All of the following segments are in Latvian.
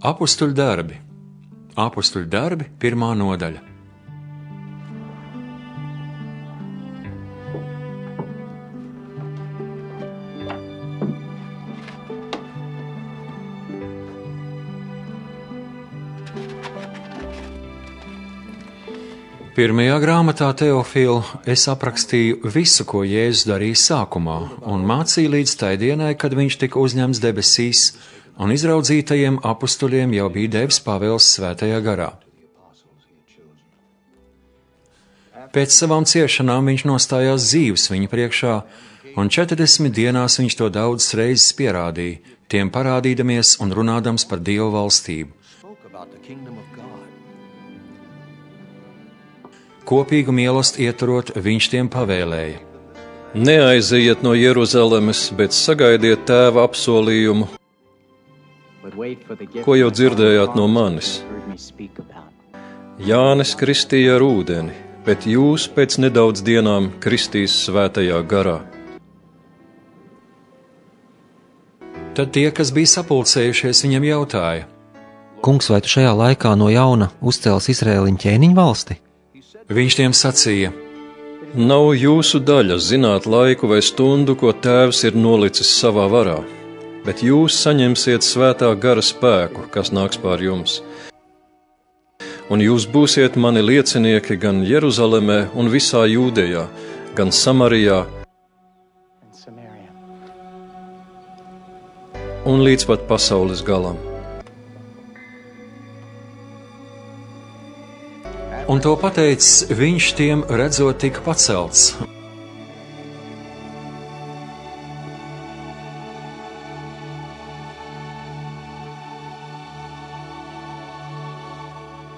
Apustuļu darbi. Apustuļu darbi, 1. nodaļa. Pirmajā grāmatā Teofila es aprakstīju visu, ko Jēzus darīja sākumā, un mācīju līdz tai dienai, kad viņš tika uzņemts debesīs, un izraudzītajiem apustuļiem jau bija devis pavēles Svētajā garā. Pēc savām ciešanām viņš nostājās dzīvs viņa priekšā, un 40 dienās viņš to daudzas reizes pierādīja, tiem parādīdamies un runādams par Dieva valstību. Kopīgu mīlestību ieturot, viņš tiem pavēlēja: Neaiziet no Jeruzalemes, bet sagaidiet Tēva apsolījumu, ko jau dzirdējāt no manis. Jānis kristīja ar ūdeni, bet jūs pēc nedaudz dienām kristīs Svētajā garā. Tad tie, kas bija sapulcējušies, viņam jautāja: Kungs, vai tu šajā laikā no jauna uzcēls Izraēliņu ķēniņu valsti? Viņš tiem sacīja: Nav jūsu daļa zināt laiku vai stundu, ko Tēvs ir nolicis savā varā, bet jūs saņemsiet Svētā gara spēku, kas nāks pār jums. Un jūs būsiet mani liecinieki gan Jeruzalemē un visā Jūdejā, gan Samarijā un līdz pat pasaules galam. Un to pateicis, viņš tiem redzot tika pacelts.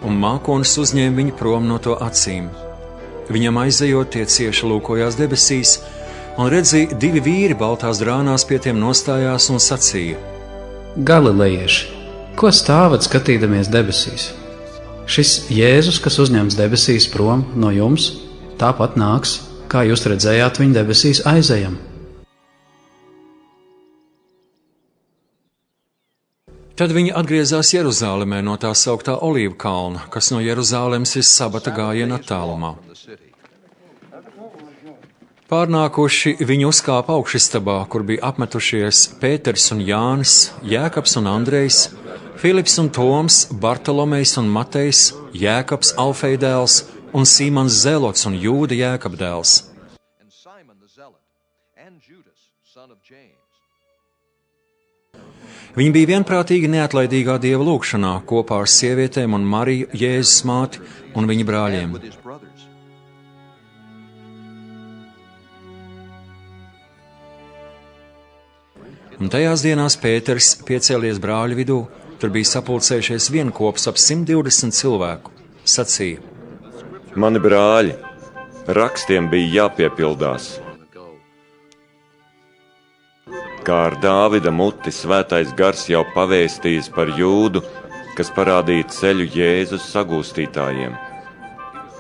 Un mākonis uzņēma viņu prom no to acīm. Viņam aizejot, tie cieši lūkojās debesīs, un redzīja, 2 vīri baltās drānās pie tiem nostājās un sacīja: Galilejieši, ko stāvat skatīdamies debesīs? Šis Jēzus, kas uzņems debesīs prom no jums, tāpat nāks, kā jūs redzējāt viņu debesīs aizejam. Tad viņi atgriezās Jeruzālemē no tā sauktā Olīvu kalna, kas no Jeruzālemes ir sabata gājiena attālumā. Pārnākuši, viņi uzkāpa augšistabā, kur bija apmetušies Pēters un Jānis, Jēkabs un Andrejs, Filips un Toms, Bartolomejs un Matejs, Jēkabs Alfeja dēls un Sīmons Zelots un Jūda Jēkaba dēls. Viņi bija vienprātīgi neatlaidīgā Dieva lūgšanā kopā ar sievietēm un Mariju, Jēzus māti un viņa brāļiem. Un tajās dienās Pēters piecēlies brāļu vidū. Tur bija sapulcējušies vienkops ap 120 cilvēku. Sacīja: Mani brāļi, rakstiem bija jāpiepildās. Kā ar Dāvida muti svētais gars jau pavēstījis par Jūdu, kas parādīja ceļu Jēzus sagūstītājiem.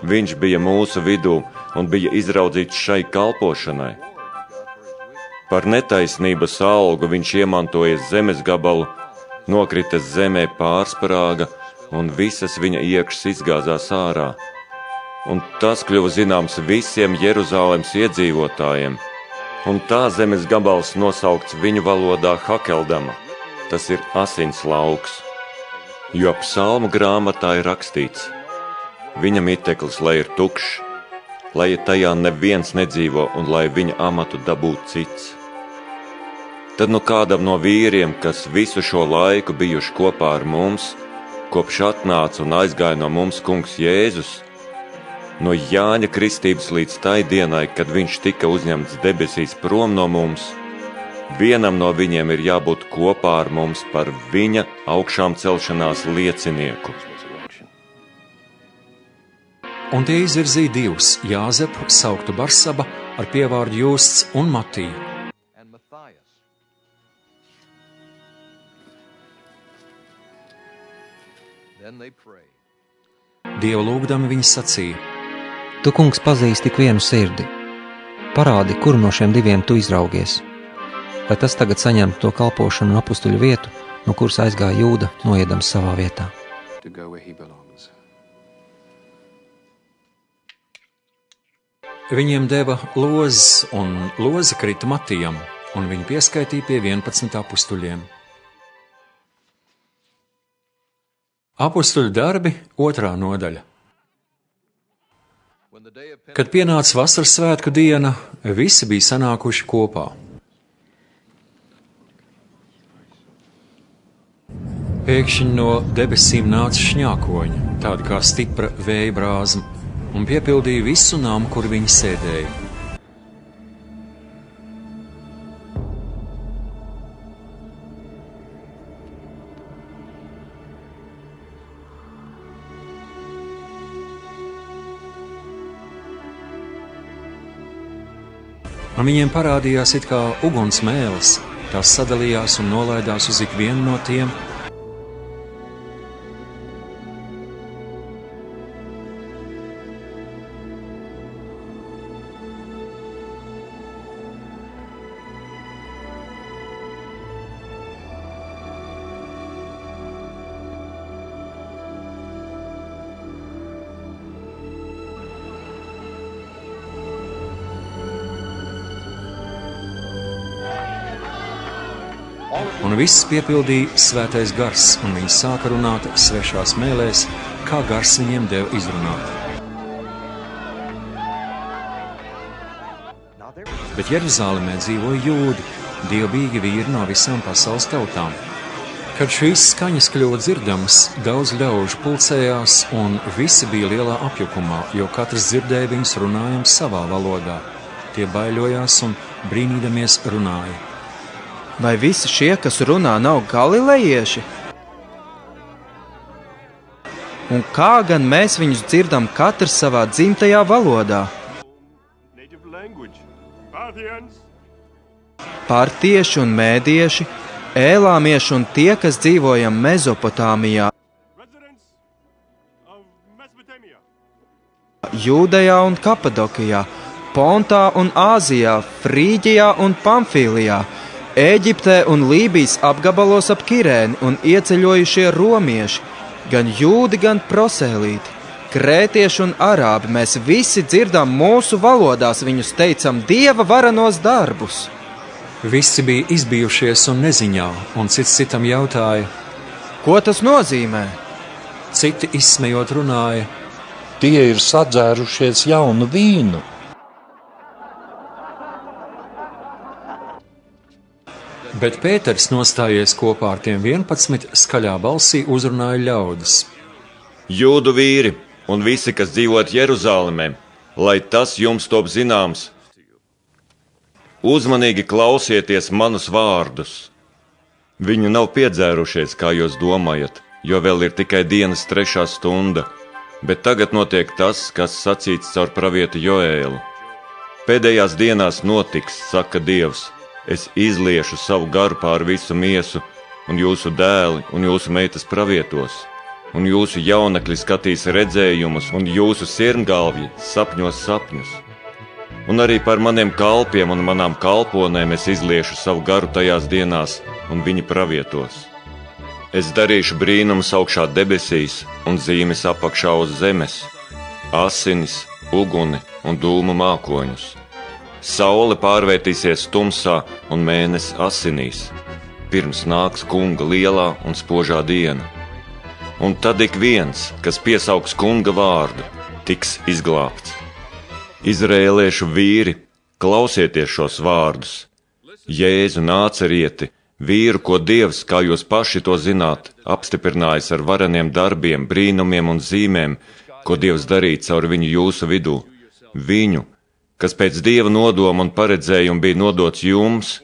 Viņš bija mūsu vidū un bija izraudzīts šai kalpošanai. Par netaisnības algu viņš iemantoja zemes gabalu, nokritas zemē pārsparāga, un visas viņa iekšas izgāzās ārā. Un tas kļuva zināms visiem Jeruzālemes iedzīvotājiem, un tā zemes gabals nosaukts viņu valodā Hakeldama, tas ir asins lauks. Jo psalmu grāmatā ir rakstīts: Viņa miteklis, lai ir tukšs, lai tajā neviens nedzīvo un lai viņa amatu dabūtu cits. Tad nu kādam no vīriem, kas visu šo laiku bijuši kopā ar mums, kopš atnāca un aizgāja no mums kungs Jēzus, no Jāņa kristības līdz tai dienai, kad viņš tika uzņemts debesīs prom no mums, vienam no viņiem ir jābūt kopā ar mums par viņa augšām celšanās liecinieku. Un tie izvirzīja 2, Jāzepu, sauktu Barsaba, ar pievārdu Jūsts un Matiju. Dievu lūgdami viņi sacīja: Tu, kungs, pazīsti tik vienu sirdi. Parādi, kuru no šiem 2 tu izraugies. Vai tas tagad saņemtu to kalpošanu un apustuļu vietu, no kuras aizgāja Jūda, noiedams savā vietā. Viņiem deva lozes, un loze krita Matijam, un viņu pieskaitīja pie 11 apustuļiem. Apustuļu darbi, 2. nodaļa. Kad pienāca vasaras svētku diena, visi bija sanākuši kopā. Pēkšņi no debesīm nāca šņākoņi, tādi kā stipra vēja brāzma, un piepildīja visu namu, kur viņi sēdēja. Un viņiem parādījās it kā uguns mēlis, tās sadalījās un nolaidās uz ikvienu no tiem. Un viss piepildīja svētais gars, un viņi sāka runāt svešās mēlēs, kā gars viņiem deva izrunāt. Bet Jeruzālēmē dzīvoja jūdi, dievbijīgi vīri no visām pasaules tautām. Kad šīs skaņas kļuva dzirdamas, daudz ļaužu pulcējās, un visi bija lielā apjukumā, jo katrs dzirdēja viņus runājams savā valodā. Tie baiļojās un brīnīdamies runāja. Vai visi šie, kas runā, nav galilejieši? Un kā gan mēs viņus dzirdam katrs savā dzimtajā valodā? Partieši un mēdieši, ēlāmieši un tie, kas dzīvojam Mezopotāmijā, Jūdejā un Kapadokijā, Pontā un Āzijā, Frīģijā un Pamfīlijā, Ēģiptē un Lībijas apgabalos ap Kirēni un ieceļojušie romieši, gan jūdi, gan prosēlīti, krētieši un arābi, mēs visi dzirdam mūsu valodās, viņus teicam Dieva varenos darbus. Visi bija izbijušies un neziņā, un cits citam jautāja, ko tas nozīmē? Citi izsmejot runāja, tie ir sadzērušies jaunu vīnu. Bet Pēters, nostājies kopā ar tiem 11, skaļā balsī uzrunāja ļaudis. Jūdu vīri un visi, kas dzīvot Jeruzālēmē, lai tas jums top zināms. Uzmanīgi klausieties manus vārdus. Viņi nav piedzērušies, kā jūs domājat, jo vēl ir tikai dienas 3. stunda, bet tagad notiek tas, kas sacīts caur pravietu Joēlu. Pēdējās dienās notiks, saka Dievs. Es izliešu savu garu pār visu miesu, un jūsu dēli un jūsu meitas pravietos, un jūsu jaunekļi skatīs redzējumus, un jūsu sirmgalvji sapņos sapņus. Un arī par maniem kalpiem un manām kalponēm es izliešu savu garu tajās dienās, un viņi pravietos. Es darīšu brīnumus augšā debesīs un zīmes apakšā uz zemes, asinis, uguni un dūmu mākoņus. Saule pārvērtīsies tumsā un mēnesis asinīs, pirms nāks kunga lielā un spožā diena. Un tad ik viens, kas piesaugs kunga vārdu, tiks izglābts. Izrēliešu vīri, klausieties šos vārdus. Jēzu Nācerieti, vīru, ko Dievs, kā jūs paši to zināt, apstiprinājis ar vareniem darbiem, brīnumiem un zīmēm, ko Dievs darīja caur viņu jūsu vidū. Viņu, kas pēc Dieva nodoma un paredzējuma bija nodots jums,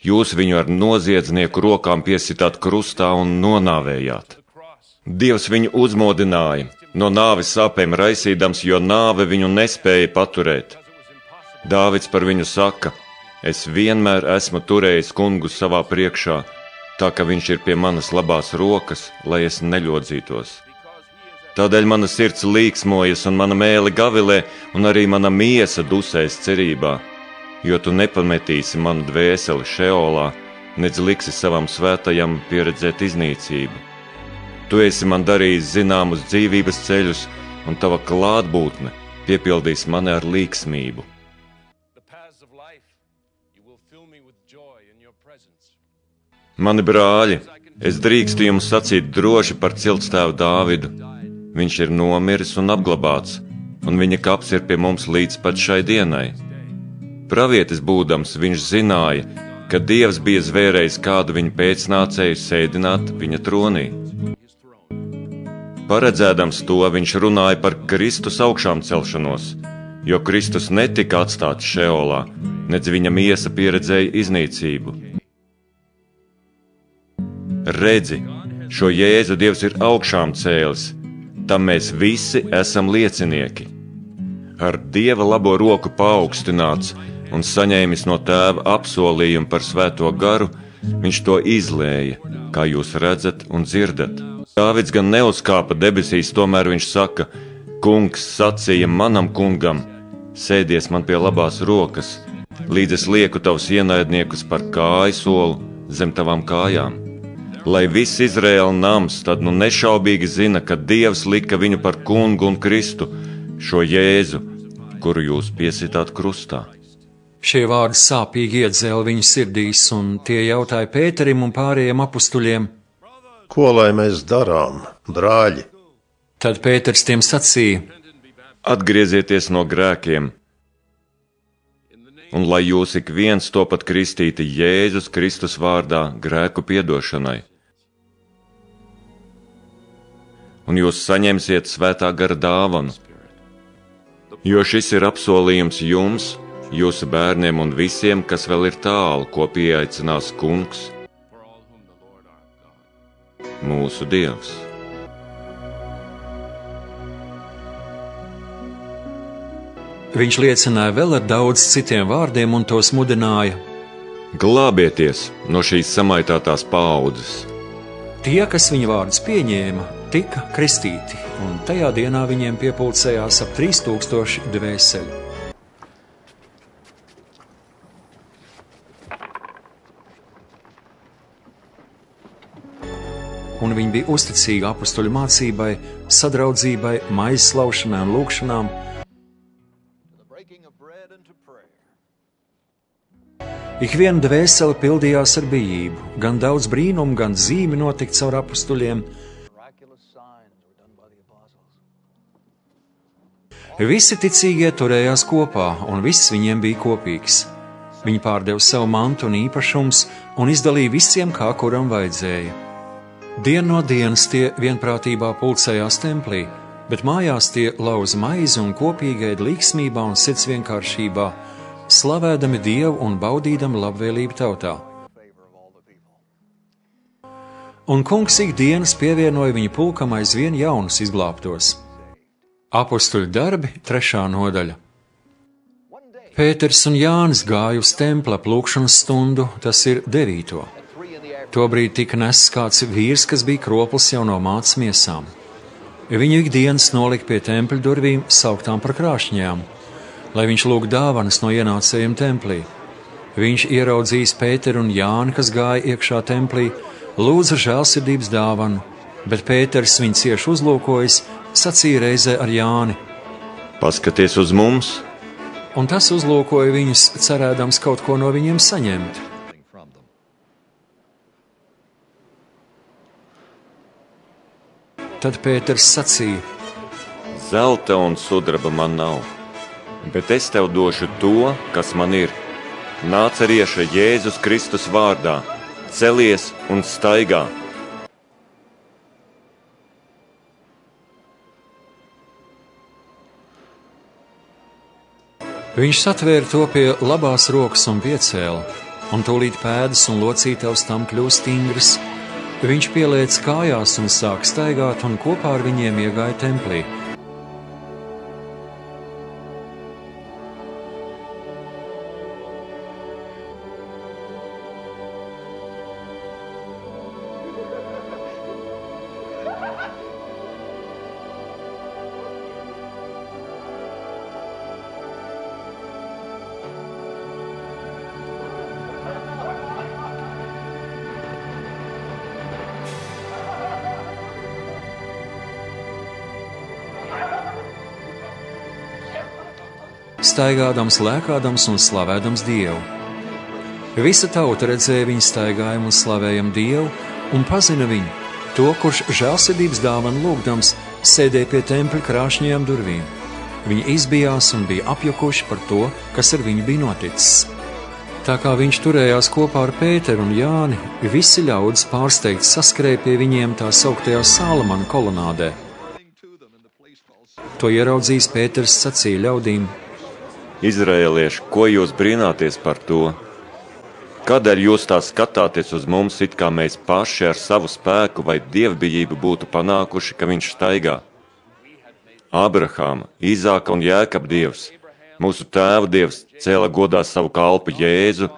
jūs viņu ar noziedznieku rokām piesitāt krustā un nonāvējāt. Dievs viņu uzmodināja, no nāves sāpēm raisīdams, jo nāve viņu nespēja paturēt. Dāvids par viņu saka, es vienmēr esmu turējis kungu savā priekšā, tā ka viņš ir pie manas labās rokas, lai es neļodzītos. Tādēļ mana sirds līksmojas un mana mēle gavilē, un arī mana miesa dusēs cerībā, jo tu nepametīsi manu dvēseli šeolā, nedz liksi savam svētajam pieredzēt iznīcību. Tu esi man darījis zināmus dzīvības ceļus, un tava klātbūtne piepildīs mani ar līksmību. Mani brāļi, es drīkstu jums sacīt droši par ciltstēvu Dāvidu. Viņš ir nomiris un apglabāts, un viņa kaps ir pie mums līdz pat šai dienai. Pravietis būdams, viņš zināja, ka Dievs bija zvērējis kādu viņa pēcnācēju sēdināt viņa tronī. Paredzēdams to, viņš runāja par Kristus augšām celšanos, jo Kristus netika atstāts Šeolā, nedz viņa miesa pieredzēja iznīcību. Redzi, šo Jēzu Dievs ir augšām cēlis, tam mēs visi esam liecinieki. Ar Dieva labo roku paaugstināts un saņēmis no Tēva apsolījumu par Svēto garu, viņš to izlēja, kā jūs redzat un dzirdat. Dāvids gan neuzkāpa debesīs, tomēr viņš saka, Kungs sacīja manam kungam, sēdies man pie labās rokas, līdz es lieku tavus ienaidniekus par kāju solu zem tavām kājām. Lai viss Izraēla nams tad nu nešaubīgi zina, ka Dievs lika viņu par kungu un Kristu, šo Jēzu, kuru jūs piesitāt krustā. Šie vārdi sāpīgi iedzēla viņu sirdīs, un tie jautāja Pēterim un pārējiem apustuļiem: Ko lai mēs darām, brāļi? Tad Pēters tiem sacīja: Atgriezieties no grēkiem, un lai jūs ik viens topat kristīti Jēzus Kristus vārdā grēku piedošanai. Un jūs saņemsiet Svētā gara dāvanu, jo šis ir apsolījums jums, jūsu bērniem un visiem, kas vēl ir tālu, ko pieaicinās Kungs, mūsu Dievs. Viņš liecināja vēl ar daudz citiem vārdiem un tos mudināja: Glābieties no šīs samaitātās paaudzes. Tie, kas viņa vārdus pieņēma, tika kristīti, un tajā dienā viņiem piepulcējās ap 3000 dvēseli. Un viņi bija uzticīgi apustuļu mācībai, sadraudzībai, maizes laušanai un lūgšanām. Ikviena dvēsele pildījās ar bijību, gan daudz brīnumu, gan zīmi notika caur apustuļiem. Visi ticīgie turējās kopā, un viss viņiem bija kopīgs. Viņi pārdeva savu mantu un īpašumus un izdalīja visiem, kā kuram vajadzēja. Dienu no dienas tie vienprātībā pulcējās templī, bet mājās tie lauza maizi un kopīgi ēd līksmībā un sirds vienkāršībā, slavēdami Dievu un baudīdami labvēlību tautā. Un Kungs ikdienas pievienoja viņa pulkam aizvien jaunus izglābtos. Apustuļu darbi, 3. nodaļa. Pēters un Jānis gāja uz templi ap lūgšanas stundu, tas ir 9. Tobrīd tika nests kāds vīrs, kas bija kroplis jau no mātes miesām. Viņu ikdienas nolika pie tempļa durvīm, sauktām par krāšņām, lai viņš lūgtu dāvanas no ienācējiem templī. Viņš ieraudzījis Pēteru un Jāni, kas gāja iekšā templī, lūdza žēlsirdības dāvanu, bet Pēters viņu cieši uzlūkojis, sacīja reizē ar Jāni: Paskaties uz mums! Un tas uzlūkoja viņus, cerēdams kaut ko no viņiem saņemt. Tad Pēters sacīja: Zelta un sudraba man nav, bet es tev došu to, kas man ir. Nācerieša Jēzus Kristus vārdā, celies un staigā! Viņš satvēra to pie labās rokas un piecēla, un tūlīt pēdas un locītavas tam kļūst stingras. Viņš pieliec kājās un sāk staigāt, un kopā ar viņiem iegāja templī. staigādams, lēkādams un slavēdams Dievu. Visa tauta redzēja viņa staigājumu un slavējam Dievu un pazina viņu, to, kurš žēlsirdības dāvanu lūgdams sēdēja pie tempļa krāšņajām durvīm. Viņi izbijās un bija apjukuši par to, kas ar viņu bija noticis. Tā kā viņš turējās kopā ar Pēteru un Jāni, visi ļaudis pārsteigti saskrēja pie viņiem tā sauktajā Salamana kolonādē. To ieraudzījis Pēters sacīja ļaudīm: Izraēlieši, ko jūs brīnāties par to? Kādēļ jūs tā skatāties uz mums, it kā mēs paši ar savu spēku vai dievbijību būtu panākuši, ka viņš staigā? Abrahāma, Īzāka un Jēkaba Dievs, mūsu tēva Dievs, cēla godā savu kalpu Jēzu,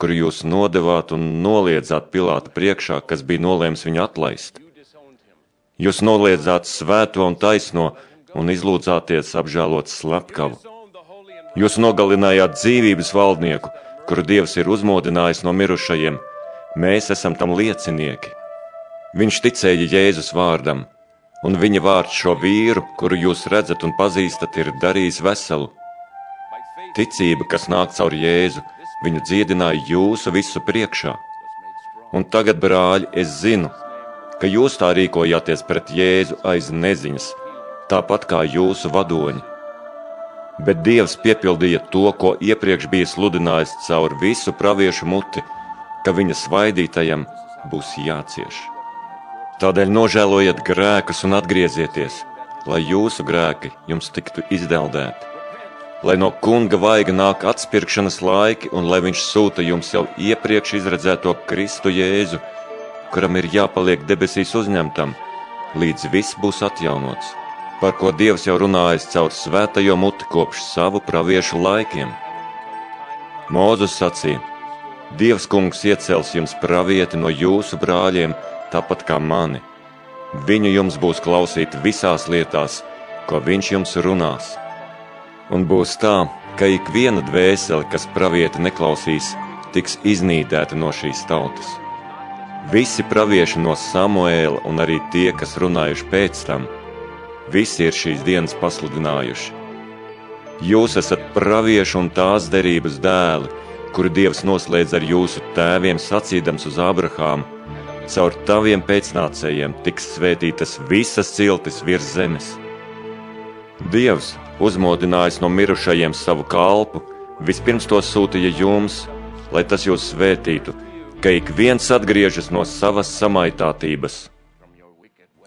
kuru jūs nodevāt un noliedzāt Pilāta priekšā, kas bija nolēms viņu atlaist. Jūs noliedzāt svēto un taisno un izlūdzāties apžēlot slepkavu. Jūs nogalinājāt dzīvības valdnieku, kuru Dievs ir uzmodinājis no mirušajiem. Mēs esam tam liecinieki. Viņš ticēja Jēzus vārdam, un viņa vārds šo vīru, kuru jūs redzat un pazīstat, ir darījis veselu. Ticība, kas nāk caur Jēzu, viņu dziedināja jūsu visu priekšā. Un tagad, brāļi, es zinu, ka jūs tā rīkojāties pret Jēzu aiz neziņas, tāpat kā jūsu vadoņi. Bet Dievs piepildīja to, ko iepriekš bija sludinājis caur visu praviešu muti, ka viņa svaidītajam būs jācieš. Tādēļ nožēlojiet grēkus un atgriezieties, lai jūsu grēki jums tiktu izdeldēti. Lai no kunga vaiga nāk atspirkšanas laiki un lai viņš sūta jums jau iepriekš izredzēto Kristu Jēzu, kuram ir jāpaliek debesīs uzņemtam, līdz viss būs atjaunots, par ko Dievs jau runājis caur svētajo muti kopš savu praviešu laikiem. Mūzes sacīja: Dievs kungs iecels jums pravieti no jūsu brāļiem, tāpat kā mani. Viņu jums būs klausīt visās lietās, ko viņš jums runās. Un būs tā, ka ik viena dvēsele, kas pravieti neklausīs, tiks iznīdēta no šīs tautas. Visi pravieši no Samuēla un arī tie, kas runājuši pēc tam, visi ir šīs dienas pasludinājuši. Jūs esat pravieši un tās derības dēli, kuru Dievs noslēdz ar jūsu tēviem sacīdams uz Abrahāmu: caur taviem pēcnācējiem tiks svētītas visas ciltis virs zemes. Dievs, uzmodinājis no mirušajiem savu kalpu, vispirms to sūtīja jums, lai tas jūs svētītu, ka ik viens atgriežas no savas samaitātības.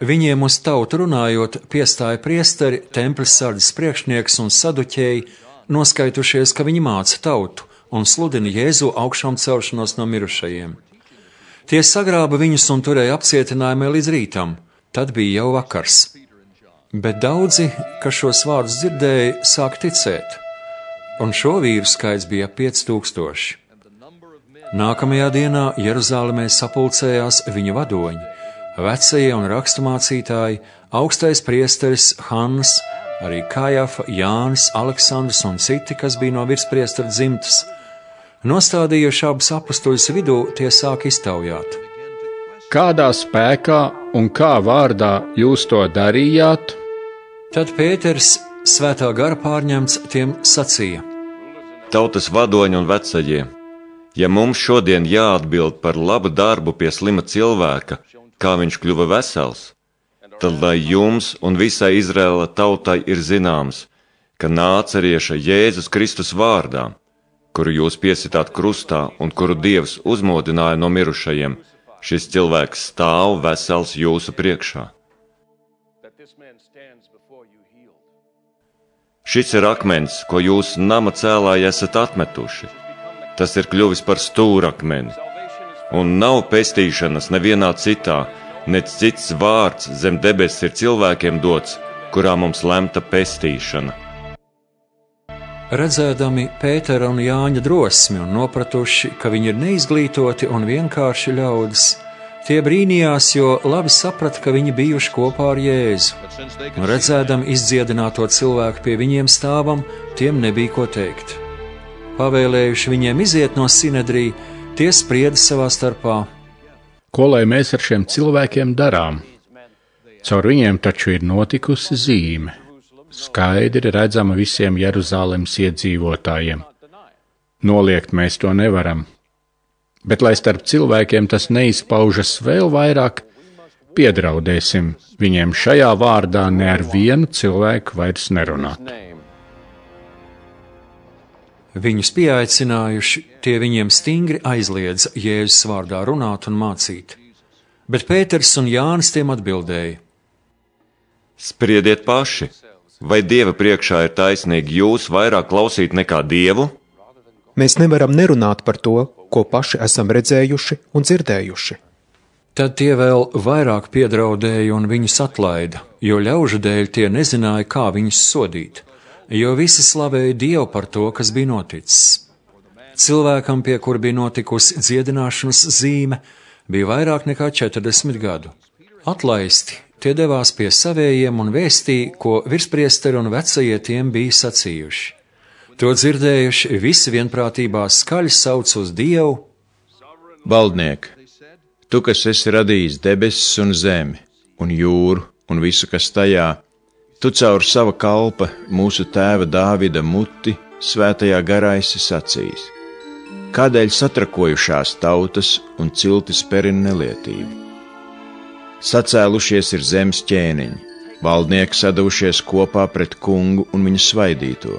Viņiem uz tautu runājot, piestāja priesteri, tempļa sardzes priekšnieks un saduķēji, noskaitušies, ka viņi māca tautu un sludina Jēzu augšām celšanos no mirušajiem. Tie sagrāba viņus un turēja apcietinājumā līdz rītam, tad bija jau vakars. Bet daudzi, kas šos vārdus dzirdēja, sāk ticēt, un šo vīru skaits bija 5000. Nākamajā dienā Jeruzālemē sapulcējās viņa vadoņi, vecie un raksturmācītāji, augstais priesteris Hannas, arī Kajafa, Jānis, Aleksandrs un citi, kas bija no virspriestera dzimtas. Nostādījuši abus apustuļus vidū, tie sāk iztaujāt: Kādā spēkā un kā vārdā jūs to darījāt? Tad Pēters, svētā gara pārņemts, tiem sacīja: Tautas vadoņi un vecajie, ja mums šodien jāatbild par labu darbu pie slima cilvēka, kā viņš kļuva vesels, tad lai jums un visai Izraēla tautai ir zināms, ka nācerieša Jēzus Kristus vārdā, kuru jūs piesitāt krustā un kuru Dievs uzmodināja no mirušajiem, šis cilvēks stāv vesels jūsu priekšā. Šis ir akmens, ko jūs nama cēlāji esat atmetuši. Tas ir kļuvis par stūrakmeni. Un nav pestīšanas nevienā citā, nec cits vārds zem debes ir cilvēkiem dots, kurā mums lemta pestīšana. Redzēdami Pētera un Jāņa drosmi un nopratuši, ka viņi ir neizglītoti un vienkārši ļaudis, tie brīnījās, jo labi saprata, ka viņi bijuši kopā ar Jēzu. Un redzēdami izdziedināto cilvēku pie viņiem stāvam, tiem nebija ko teikt. Pavēlējuši viņiem iziet no Sinedrija, tie sprieda savā starpā: Ko lai mēs ar šiem cilvēkiem darām? Caur viņiem taču ir notikusi zīme. skaidri redzama visiem Jeruzalemes iedzīvotājiem. Noliegt mēs to nevaram, bet lai starp cilvēkiem tas neizpaužas vēl vairāk, piedraudēsim viņiem šajā vārdā ne ar vienu cilvēku vairs nerunāt. Viņus pieaicinājuši, tie viņiem stingri aizliedza Jēzus vārdā runāt un mācīt, bet Pēters un Jānis tiem atbildēja: Spriediet paši, vai Dieva priekšā ir taisnīgi jūs vairāk klausīt nekā Dievu? Mēs nevaram nerunāt par to, ko paši esam redzējuši un dzirdējuši. Tad tie vēl vairāk piedraudēja un viņus atlaida, jo ļaužu dēļ tie nezināja, kā viņus sodīt, jo visi slavēja Dievu par to, kas bija noticis. Cilvēkam, pie kura bija notikusi dziedināšanas zīme, bija vairāk nekā 40 gadu. Atlaisti, tie devās pie savējiem un vēstīja, ko virspriesteri un vecie tiem bija sacījuši. To dzirdējuši, visi vienprātībā skaļi sauc uz Dievu: Valdniek, tu, kas esi radījis debesis un zemi, un jūru, un visu, kas tajā, tu caur sava kalpa, mūsu tēva Dāvida muti, svētajā garā esi sacījis. Kādēļ satrakojušās tautas un ciltis perina nelietību? Sacēlušies ir zemes ķēniņi, valdnieki sadavušies kopā pret kungu un viņu svaidīto.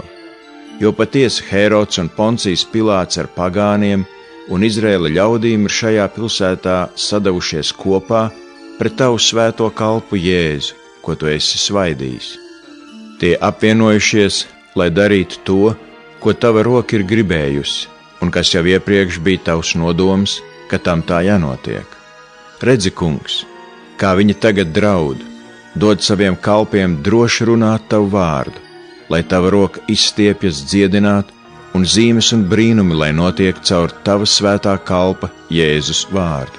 Jo patiesi Hērods un Poncijas Pilāts ar pagāniem un Izraēla ļaudīm ir šajā pilsētā sadavušies kopā pret tavu svēto kalpu Jēzu, ko tu esi svaidījis. Tie apvienojušies, lai darītu to, ko tava roka ir gribējusi, un kas jau iepriekš bija tavs nodoms, ka tam tā jānotiek. Redzi, kungs, kā viņi tagad draud, dod saviem kalpiem droši runāt tavu vārdu, lai tava roka izstiepjas dziedināt, un zīmes un brīnumi, lai notiek caur tava svētā kalpa Jēzus vārdu.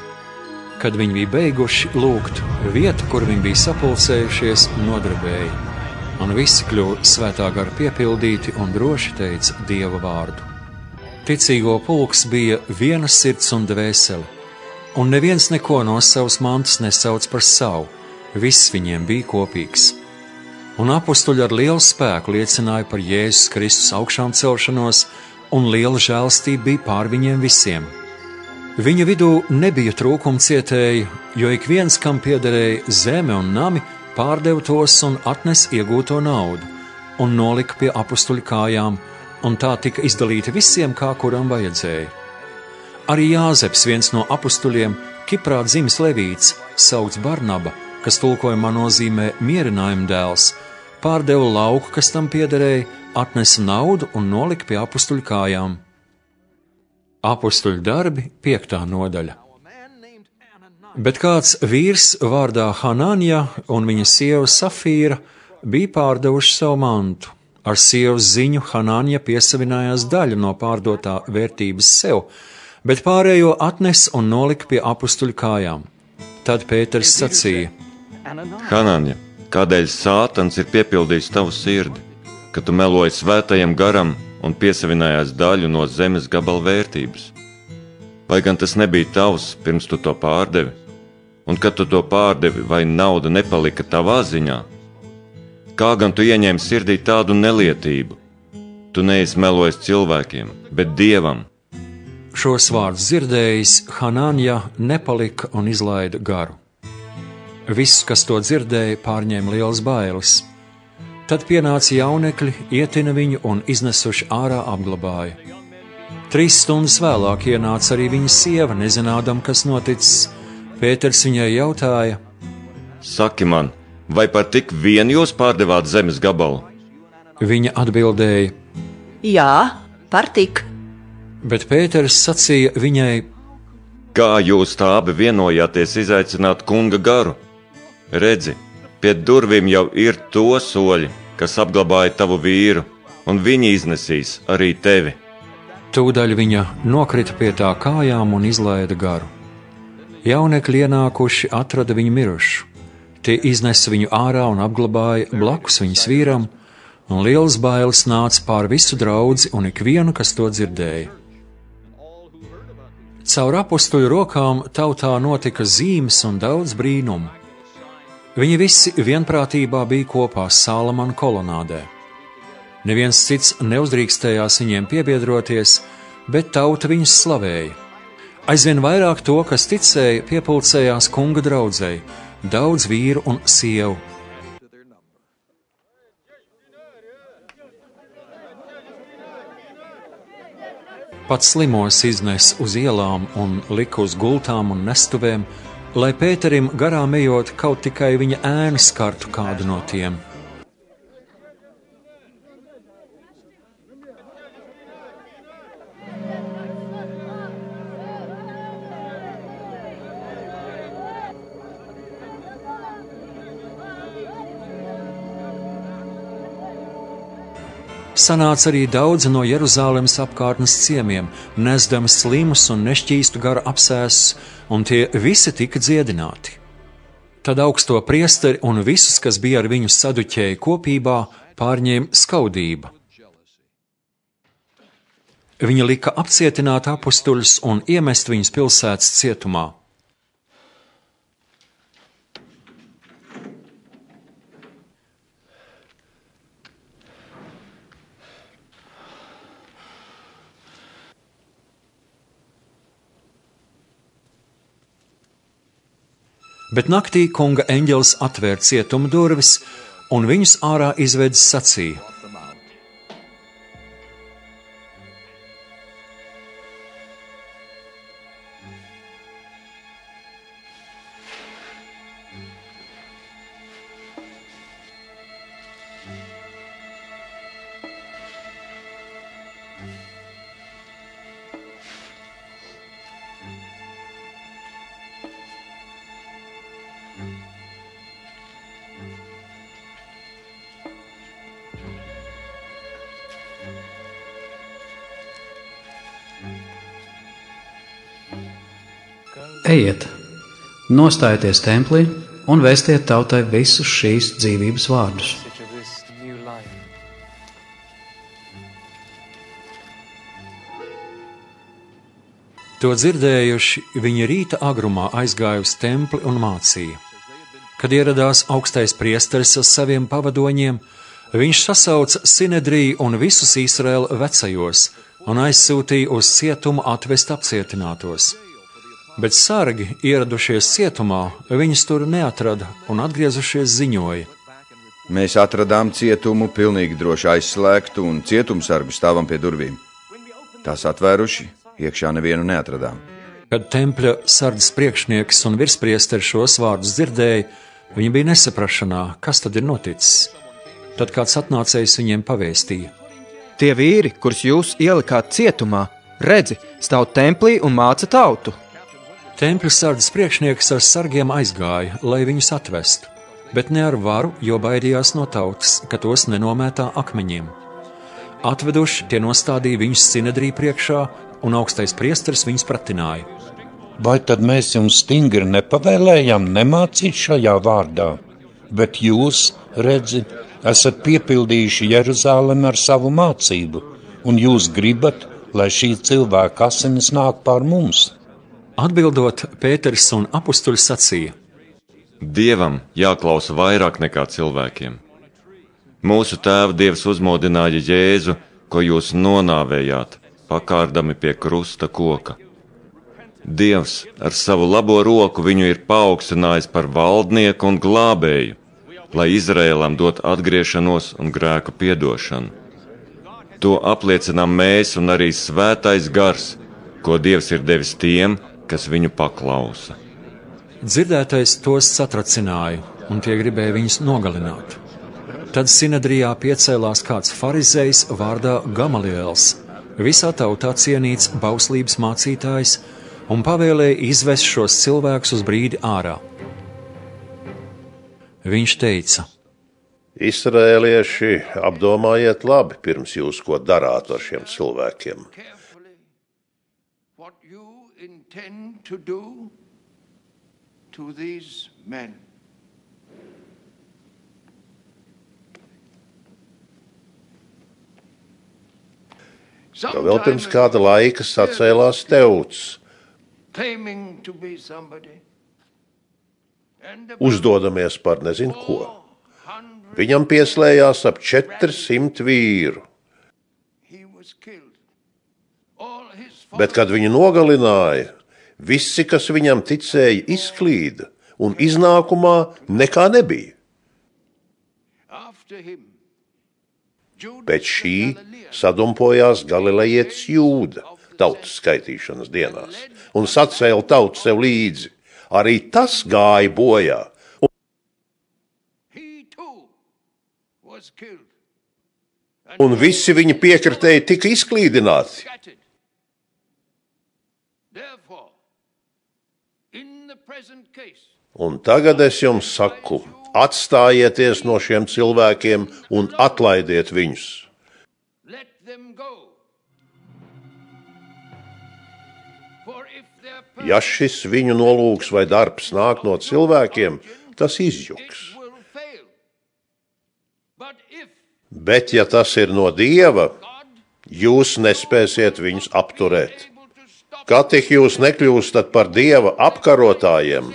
Kad viņi bija beiguši lūgt, vieta, kur viņi bija sapulcējušies, nodarbēja, un visi kļuva svētā gara piepildīti un droši teica Dieva vārdu. Ticīgo pulks bija viena sirds un dvēsele, un neviens neko no savas mantas nesauc par savu, viss viņiem bija kopīgs. Un apustuļi ar lielu spēku liecināja par Jēzus Kristus augšām celšanos, un liela žēlastība bija pār viņiem visiem. Viņa vidū nebija trūkuma cietēju, jo ik viens, kam piederēja zeme un nami, pārdeva tos un atnes iegūto naudu, un nolika pie apustuļu kājām, un tā tika izdalīta visiem, kā kuram vajadzēja. Arī Jāzeps, viens no apustuļiem, Kiprā dzimis Levīts, saukts Barnaba, kas tulkojumā nozīmē mierinājuma dēls, pārdeva lauku, kas tam piederēja, atnesa naudu un nolika pie apustuļu kājām. Apustuļu darbi 5. nodaļa. Bet kāds vīrs vārdā Hananja un viņa sieva Safīra bija pārdevuši savu mantu. Ar sievas ziņu Hananja piesavinājās daļu no pārdotā vērtības sev, bet pārējo atnes un nolika pie apustuļu kājām. Tad Pēters sacīja: Hananja, kādēļ Sātans ir piepildījis tavu sirdi, ka tu meloji svētajam garam un piesavinājās daļu no zemes gabala vērtības? Vai gan tas nebija tavs, pirms tu to pārdevi? Un kad tu to pārdevi, vai nauda nepalika tavā ziņā? Kā gan tu ieņēmi sirdī tādu nelietību? Tu neesi melojis cilvēkiem, bet Dievam. Šos vārdus dzirdējis, Hananja nepalika un izlaida garu. Viss, kas to dzirdēja, pārņēma liels bailes. Tad pienāca jaunekļi, ietina viņu un iznesuši ārā apglabāja. 3 stundas vēlāk ienāca arī viņa sieva, nezinādam, kas noticis. Pēters viņai jautāja: Saki man, vai par tik vien jūs pārdevāt zemes gabalu? Viņa atbildēja: Jā, par tik. Bet Pēters sacīja viņai: Kā jūs tā abi vienojāties izaicināt kunga garu? Redzi, pie durvīm jau ir to soļi, kas apglabāja tavu vīru, un viņi iznesīs arī tevi. Tūdaļ viņa nokrita pie tā kājām un izlaida garu. Jaunekļi ienākuši atrada viņu mirušu. Tie iznesa viņu ārā un apglabāja blakus viņas vīram, un liels bailes nāca pār visu draudzi un ikvienu, kas to dzirdēja. Caur apustuļu rokām tautā notika zīmes un daudz brīnumu. Viņi visi vienprātībā bija kopā Salamana kolonādē. Neviens cits neuzdrīkstējās viņiem piebiedroties, bet tauta viņus slavēja. Aizvien vairāk to, kas ticēja, piepulcējās kunga draudzei, daudz vīru un sievu. Pat slimos iznes uz ielām un lika uz gultām un nestuvēm, lai Pēterim garām ejot kaut tikai viņa ēna skartu kādu no tiem. Sanāca arī daudzi no Jeruzālemes apkārtnes ciemiem, nesdami slimus un nešķīstu gara apsēsus, un tie visi tika dziedināti. Tad augsto priesteri un visus, kas bija ar viņu saduķēji kopībā, pārņēma skaudība. Viņi lika apcietināt apustuļus un iemest viņus pilsētas cietumā. Bet naktī kunga eņģelis atvēra cietuma durvis, un viņus ārā izvedis sacīja: Ejiet, nostājieties templī un vēstiet tautai visus šīs dzīvības vārdus. To dzirdējuši, viņi rīta agrumā aizgāja uz templi un mācīja. Kad ieradās augstais priesteris ar saviem pavadoņiem, viņš sasauca Sinedriju un visus Izraēla vecajos un aizsūtīja uz cietumu atvest apcietinātos. Bet sargi, ieradušies cietumā, viņus tur neatrada un atgriezušies ziņoja: Mēs atradām cietumu pilnīgi droši aizslēgtu un cietumsargu stāvam pie durvīm. Tās atvēruši, iekšā nevienu neatradām. Kad tempļa sardzes priekšnieks un virspriesteri šos vārdus dzirdēja, viņi bija nesaprašanā, kas tad ir noticis. Tad kāds atnācējs viņiem pavēstīja: Tie vīri, kurus jūs ielikāt cietumā, redzi, stāv templī un māca tautu. Tempļa sardzes priekšnieks ar sargiem aizgāja, lai viņus atvestu, bet ne ar varu, jo baidījās no tautas, ka tos nenomētā akmeņiem. Atveduši, tie nostādīja viņus Sinedriju priekšā, un augstais priesteris viņus pratināja: Vai tad mēs jums stingri nepavēlējām nemācīt šajā vārdā? Bet jūs, redzi, esat piepildījuši Jeruzālemi ar savu mācību, un jūs gribat, lai šī cilvēka asinis nāk pār mums. Atbildot, Pēteris un apustuļi sacīja: Dievam jāklausa vairāk nekā cilvēkiem. Mūsu tēva Dievs uzmodināja Jēzu, ko jūs nonāvējāt, pakārdami pie krusta koka. Dievs ar savu labo roku viņu ir paaugstinājis par valdnieku un glābēju, lai Izraēlam dot atgriešanos un grēku piedošanu. To apliecinām mēs un arī svētais gars, ko Dievs ir devis tiem, kas viņu paklausa. Dzirdētais tos satracināja, un tie gribēja viņus nogalināt. Tad Sinedrijā piecēlās kāds farizejs vārdā Gamaliels, visā tautā cienīts bauslības mācītājs, un pavēlēja izvest šos cilvēkus uz brīdi ārā. Viņš teica: Izraēlieši, apdomājiet labi, pirms jūs ko darāt ar šiem cilvēkiem. Intend to do to these men. Jo vēl pirms kāda laika sacēlās teuts, claiming to be somebody, uzdodamies par nezinu ko. Viņam pieslējās ap 400 vīru. Bet, kad viņu nogalināja, visi, kas viņam ticēja, izklīda, un iznākumā nekā nebija. Pēc šī sadumpojās galilejietis Jūda tautas skaitīšanas dienās un sacēla tautu sev līdzi. Arī tas gāja bojā. Un visi viņa piekritēji tika izklīdināti. Un tagad es jums saku, atstājieties no šiem cilvēkiem un atlaidiet viņus. Ja šis viņu nolūks vai darbs nāk no cilvēkiem, tas izjuks. Bet, ja tas ir no Dieva, jūs nespēsiet viņus apturēt. Kā tik jūs nekļūstat par Dieva apkarotājiem?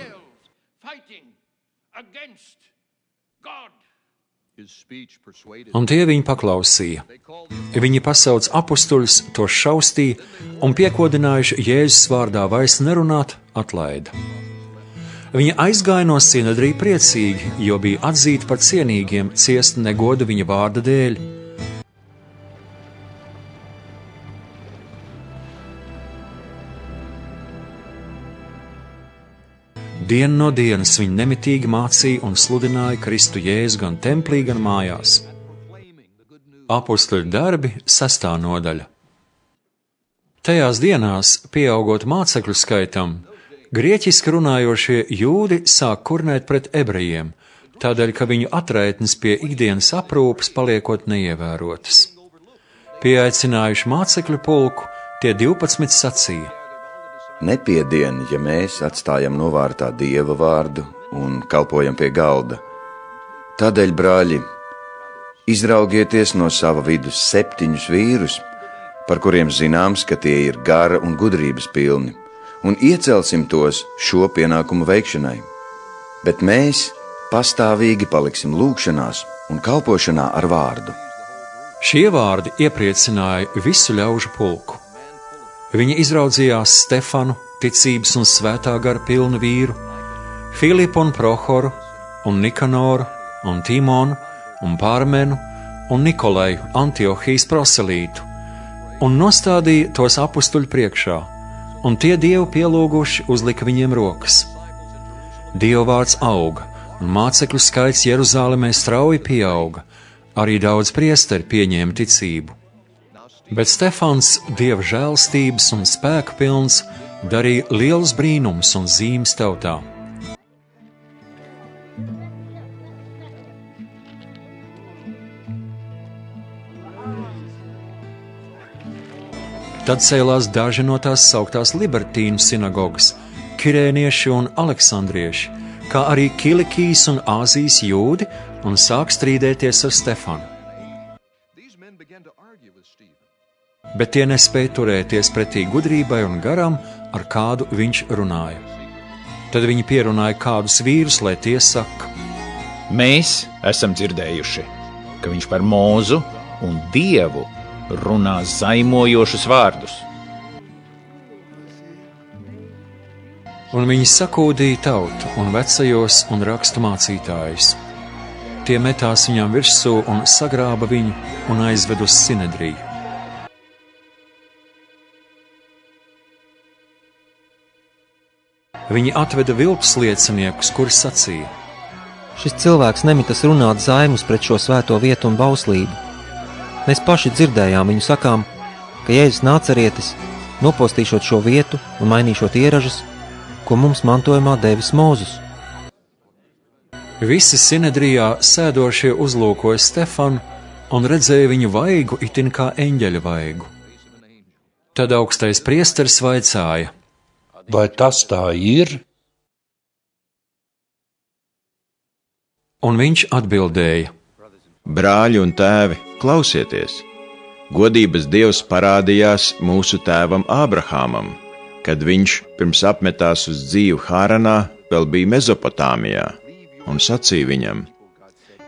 Un tie viņu paklausīja. Viņi pasauc apustuļus, tos šaustīja un piekodinājuši Jēzus vārdā vairs nerunāt, atlaida. Viņi aizgāja no sinedrija priecīgi, jo bija atzīti par cienīgiem ciest negodu viņa vārda dēļ. Dienu no dienas viņi nemitīgi mācīja un sludināja Kristu Jēzu gan templī, gan mājās. Apustuļu darbi 6. nodaļa. Tajās dienās, pieaugot mācekļu skaitam, grieķiski runājošie jūdi sāk kurnēt pret ebrejiem, tādēļ, ka viņu atraitnes pie ikdienas aprūpes paliekot neievērotas. Pieaicinājuši mācekļu pulku, tie 12 sacīja: Nepiedien, ja mēs atstājam novārtā Dieva vārdu un kalpojam pie galda. Tādēļ, brāļi, izraugieties no sava vidus 7 vīrus, par kuriem zināms, ka tie ir gara un gudrības pilni, un iecelsim tos šo pienākumu veikšanai. Bet mēs pastāvīgi paliksim lūgšanās un kalpošanā ar vārdu. Šie vārdi iepriecināja visu ļaužu pulku. Viņi izraudzījās Stefanu, ticības un svētā gara pilnu vīru, Filipu un Prohoru, un Nikanoru, un Timonu, un Pārmenu, un Nikolaju, Antiohijas proselītu, un nostādīja tos apustuļu priekšā, un tie Dievu pielūguši uzlika viņiem rokas. Dieva vārds auga, un mācekļu skaits Jeruzālemē strauji pieauga, arī daudz priesteri pieņēma ticību. Bet Stefans, Dieva žēlstības un spēka pilns, darīja lielus brīnumus un zīmes tautā. Tad cēlās daži no tās sauktās libertīnu sinagogas, kirēnieši un aleksandrieši, kā arī Kilikijas un Āzijas jūdi, un sāk strīdēties ar Stefanu. Bet tie nespēja turēties pretī gudrībai un garam, ar kādu viņš runāja. Tad viņi pierunāja kādus vīrus, lai tie saka: Mēs esam dzirdējuši, ka viņš par Mūzu un Dievu runā zaimojošus vārdus. Un viņi sakūdīja tautu un vecajos un rakstu mācītājus. Tie metās viņam virsū un sagrāba viņu un aizved uz sinedriju. Viņi atveda viltus lieciniekus, kuri sacīja: Šis cilvēks nemitas runāt zaimus pret šo svēto vietu un bauslību. Mēs paši dzirdējām viņu sakām, ka Jēzus Nācerietis, nopostīšot šo vietu un mainīšot ieražas, ko mums mantojumā devis Mūzes. Visi sinedrijā sēdošie uzlūkoja Stefanu un redzēja viņu vaigu itin kā eņģeļa vaigu. Tad augstais priesteris vaicāja: Vai tas tā ir? Un viņš atbildēja: Brāļi un tēvi, klausieties! Godības Dievs parādījās mūsu tēvam Ābrahamam, kad viņš pirms apmetās uz dzīvi Hāranā vēl bija Mezopotāmijā, un sacīja viņam: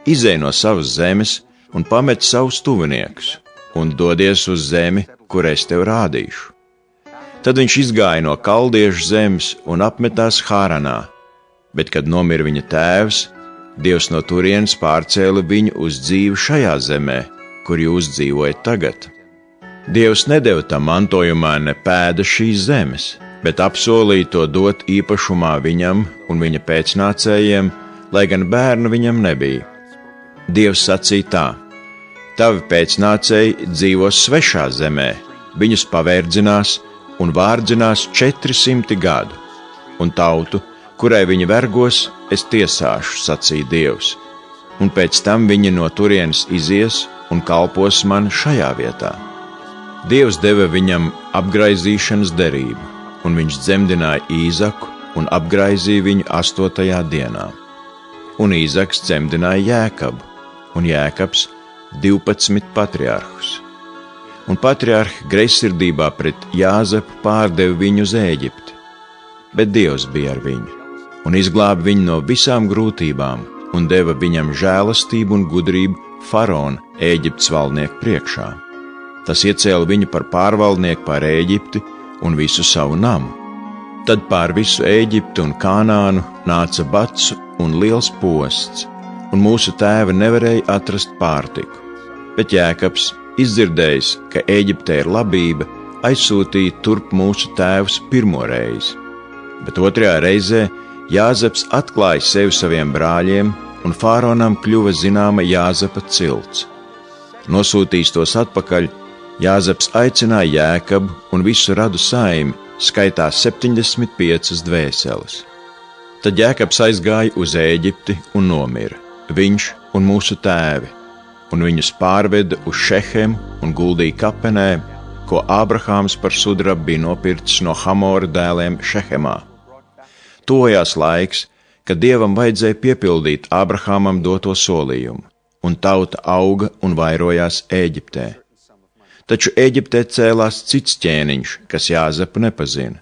izej no savas zemes un pamet savus tuviniekus, un dodies uz zemi, kur es tev rādīšu. Tad viņš izgāja no kaldiešu zemes un apmetās Hāranā, bet, kad nomira viņa tēvs, Dievs no turienes pārcēla viņu uz dzīvi šajā zemē, kur jūs dzīvojat tagad. Dievs nedeva tam mantojumā ne pēda šīs zemes, bet apsolīja to dot īpašumā viņam un viņa pēcnācējiem, lai gan bērnu viņam nebija. Dievs sacīja tā: tavi pēcnācēji dzīvos svešā zemē, viņus pavērdzinās un vārdzinās 400 gadu, un tautu, kurai viņi vergos, es tiesāšu, sacīja Dievs, un pēc tam viņi no turienes izies un kalpos man šajā vietā. Dievs deva viņam apgraizīšanas derību, un viņš dzemdināja Īzaku un apgraizīja viņu 8. dienā. Un Īzaks dzemdināja Jēkabu, un Jēkabs 12 patriarhus. Un patriarhi greizsirdībā pret Jāzepu pārdeva viņu uz Ēģipti, bet Dievs bija ar viņu un izglāba viņu no visām grūtībām un deva viņam žēlastību un gudrību Faraona, Ēģiptes valdnieku priekšā. Tas iecēla viņu par pārvaldnieku pār Ēģipti un visu savu namu. Tad pār visu Ēģipti un Kanānu nāca bats un liels posts, un mūsu tēvi nevarēja atrast pārtiku. Bet Jēkabs, izdzirdējis, ka Ēģiptē ir labība, aizsūtīja turp mūsu tēvus pirmo reizi. Bet otrajā reizē Jāzeps atklāja sevi saviem brāļiem, un Fāronam kļuva zināma Jāzepa cilts. Nosūtījis tos atpakaļ, Jāzeps aicināja Jēkabu un visu radu saimi, skaitā 75 dvēseles. Tad Jēkabs aizgāja uz Ēģipti un nomira, viņš un mūsu tēvi, un viņus pārveda uz Šehemu un guldīja kapenē, ko Ābrahāms par sudrabu bija nopircis no Hamora dēliem Šehemā. Tojās laiks, kad Dievam vajadzēja piepildīt Ābrahāmam doto solījumu, un tauta auga un vairojās Ēģiptē. Taču Ēģiptē cēlās cits ķēniņš, kas Jāzepu nepazina.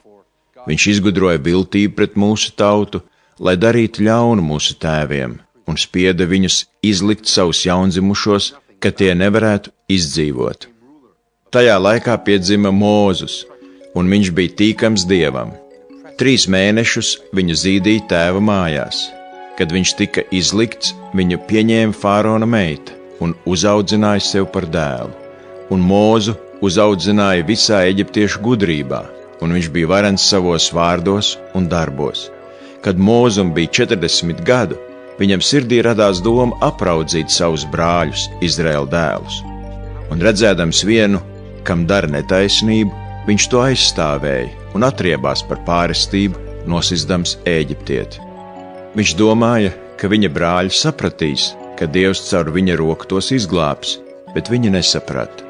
Viņš izgudroja viltību pret mūsu tautu, lai darītu ļaunu mūsu tēviem, un spieda viņus izlikt savus jaundzimušos, ka tie nevarētu izdzīvot. Tajā laikā piedzima Mūzus, un viņš bija tīkams Dievam. 3 mēnešus viņu zīdīja tēva mājās. Kad viņš tika izlikts, viņu pieņēma Fārona meita un uzaudzināja sev par dēlu. Un Mūzu uzaudzināja visā eģiptiešu gudrībā, un viņš bija varens savos vārdos un darbos. Kad Mūzum bija 40 gadu, viņam sirdī radās doma apraudzīt savus brāļus, Izraēla dēlus. Un redzēdams vienu, kam dara netaisnību, viņš to aizstāvēja un atriebās par pārestību, nosisdams Ēģiptieti. Viņš domāja, ka viņa brāļi sapratīs, ka Dievs caur viņa roku tos izglābs, bet viņi nesaprata.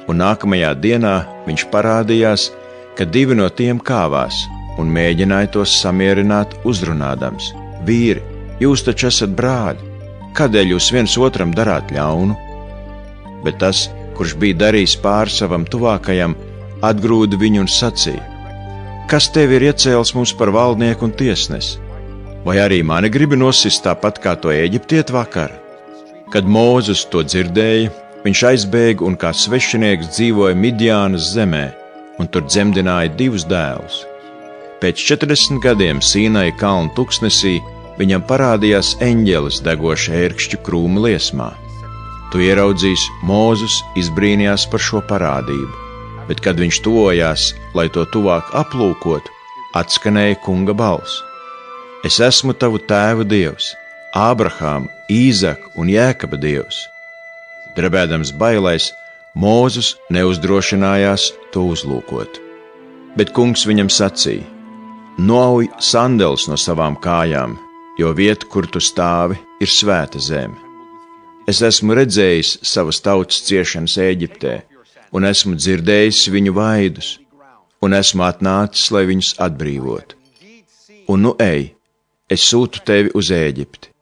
Un nākamajā dienā viņš parādījās, ka 2 no tiem kāvās un mēģināja tos samierināt, uzrunādams: vīri, jūs taču esat brāļi, kādēļ jūs viens otram darāt ļaunu? Bet tas, kurš bija darījis pāri savam tuvākajam, atgrūda viņu un sacīja: kas tev ir iecēlis mums par valdnieku un tiesnesi? Vai arī mani gribi nosist tāpat kā to Ēģiptieti vakar? Kad Mūzes to dzirdēja, viņš aizbēga un kā svešinieks dzīvoja Midjānas zemē, un tur dzemdināja 2 dēlus. Pēc 40 gadiem Sīnai kalnu tuksnesī viņam parādījās eņģelis degoša ērkšķu krūma liesmā. Tu ieraudzīsi, Mūzes izbrīnījās par šo parādību, bet kad viņš tuvojās, lai to tuvāk aplūkotu, atskanēja kunga balss: es esmu tavu tēvu Dievs, Ābrahāma, Īzaka un Jēkaba Dievs. Drebēdams bailēs, Mūzes neuzdrošinājās to uzlūkot. Bet kungs viņam sacīja: noauj sandeles no savām kājām, jo vieta, kur tu stāvi, ir svēta zeme. Es esmu redzējis savas tautas ciešanas Ēģiptē, un esmu dzirdējis viņu vaidus, un esmu atnācis, lai viņus atbrīvotu. Un nu ej, es sūtu tevi uz Ēģipti.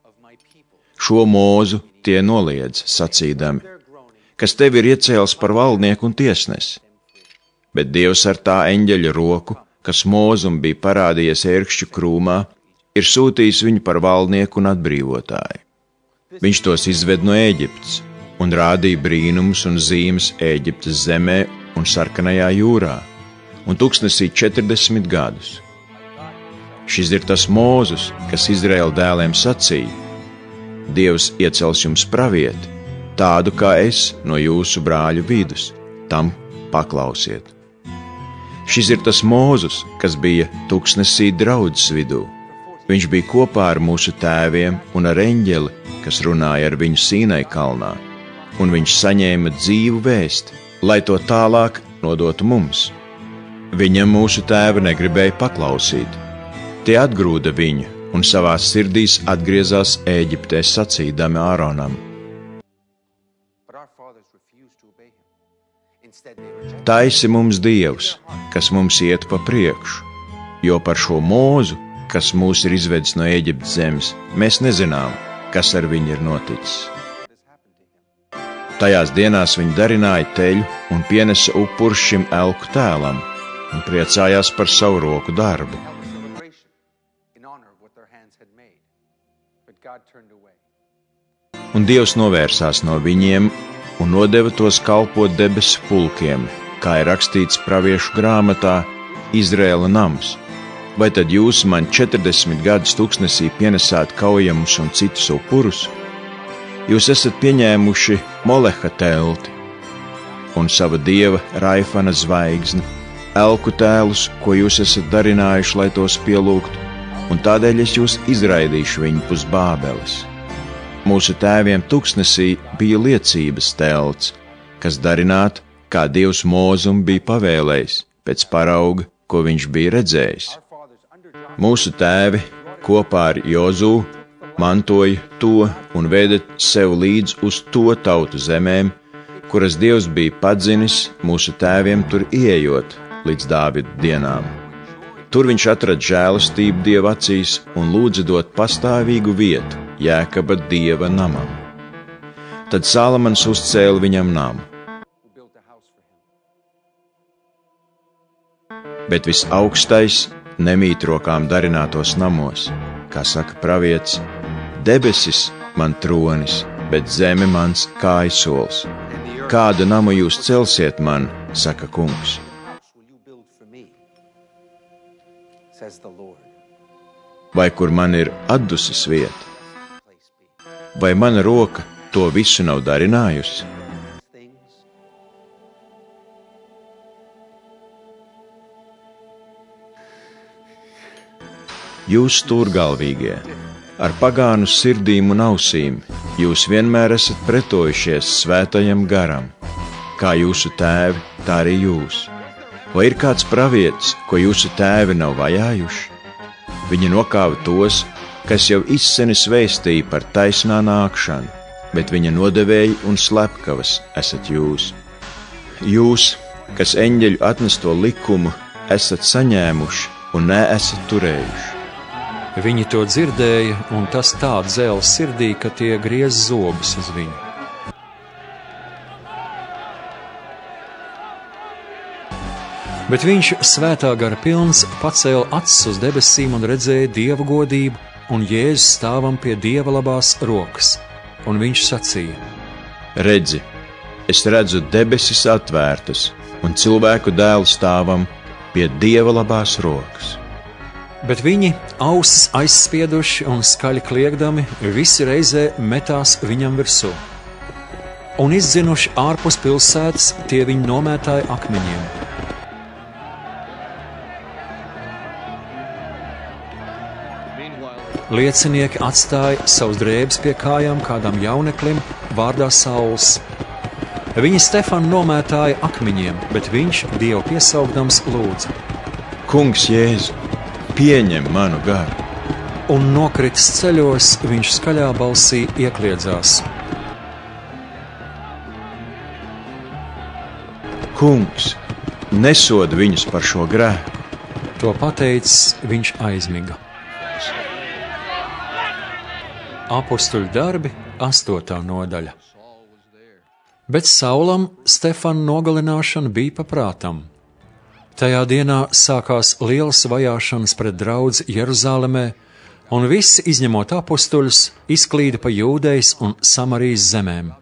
Šo Mūzu tie noliedz, sacīdami: kas tevi ir iecēlis par valdnieku un tiesnesi? Bet Dievs ar tā eņģeļa roku, kas Mūzum bija parādījies ērkšķu krūmā, ir sūtījis viņu par valdnieku un atbrīvotāju. Viņš tos izved no Ēģiptes un rādīja brīnumus un zīmes Ēģiptes zemē un Sarkanajā jūrā, un tuksnesī 40 gadus. Šis ir tas Mūzes, kas Izraēla dēliem sacīja: Dievs iecels jums pravieti, tādu kā es no jūsu brāļu vidus, tam paklausiet. Šis ir tas Mūzes, kas bija tuksnesī draudzes vidū. Viņš bija kopā ar mūsu tēviem un ar eņģeli, kas runāja ar viņu Sīnai kalnā, un viņš saņēma dzīvu vēsti, lai to tālāk nodotu mums. Viņam mūsu tēvi negribēja paklausīt. Tie atgrūda viņu un savās sirdīs atgriezās Ēģiptē sacīdami Āronam: Taisi mums Dievs, kas mums iet pa priekšu, jo par šo Mūzu, kas mūs ir izvedis no Ēģiptes zemes, mēs nezinām, kas ar viņu ir noticis. Tajās dienās viņi darināja teļu un pienesa upurus šim elku tēlam un priecājās par savu roku darbu. Un Dievs novērsās no viņiem un nodeva tos kalpot debesu pulkiem, kā ir rakstīts praviešu grāmatā Izraēla nams. Vai tad jūs man 40 gadus tuksnesī pienesāt kaujamus un citus upurus? Jūs esat pieņēmuši Moleha telti un sava dieva Raifana zvaigzni, elku tēlus, ko jūs esat darinājuši, lai tos pielūgtu, un tādēļ es jūs izraidīšu viņu pus Bābeles. Mūsu tēviem tuksnesī bija liecības telts, kas darināta, kā Dievs Mūzum bija pavēlējis, pēc parauga, ko viņš bija redzējis. Mūsu tēvi kopā ar Jozū mantoja to un veda sev līdz uz to tautu zemēm, kuras Dievs bija padzinis mūsu tēviem tur ieejot līdz Dāvida dienām. Tur viņš atrada žēlastību Dieva acīs un lūdza dot pastāvīgu vietu Jēkaba dieva namam. Tad Salamans uzcēla viņam namu. Bet visaugstais nemīt rokām darinātos namos, kā saka pravietis: Debesis man tronis, bet zeme mans kājasols. Kādu namu jūs celsiet man, saka kungs. Vai kur man ir atduses vieta? Vai mana roka to visu nav darinājusi? Jūs stūrgalvīgie, ar pagānu sirdīm un ausīm, jūs vienmēr esat pretojušies svētajam garam, kā jūsu tēvi, tā arī jūs. Vai ir kāds pravietis, ko jūsu tēvi nav vajājuši? Viņi nokāva tos, kas jau izsenis vēstīja par taisnā nākšanu, bet viņa nodevēji un slepkavas esat jūs. Jūs, kas eņģeļu atnesto likumu, esat saņēmuši un neesat turējuši. Viņi to dzirdēja, un tas tā dzēla sirdī, ka tie griez zobus uz viņu. Bet viņš svētā gara pilns pacēla acis uz debesīm un redzēja Dieva godību un Jēzus stāvam pie Dieva labās rokas, un viņš sacīja: Redzi, es redzu debesis atvērtas un cilvēku dēlu stāvam pie Dieva labās rokas. Bet viņi, ausis aizspieduši un skaļi kliegdami, visi reizē metās viņam virsū. Un izdzinuši ārpus pilsētas, tie viņu nomētāja akmeņiem. Liecinieki atstāja savus drēbes pie kājām kādam jauneklim vārdā Sauls. Viņi Stefanu nomētāja akmeņiem, bet viņš Dievu piesaugdams lūdza: Kungs Jēzu, pieņem manu garu. Un nokritis ceļos, viņš skaļā balsī iekliedzās: Kungs, nesod viņus par šo grēku. To pateicis, viņš aizmiga. Apostuļu darbi, 8. nodaļa. Bet Saulam Stefana nogalināšana bija paprātam. Tajā dienā sākās lielas vajāšanas pret draudzi Jeruzālemē, un visi, izņemot apustuļus, izklīda pa Jūdejas un Samarijas zemēm.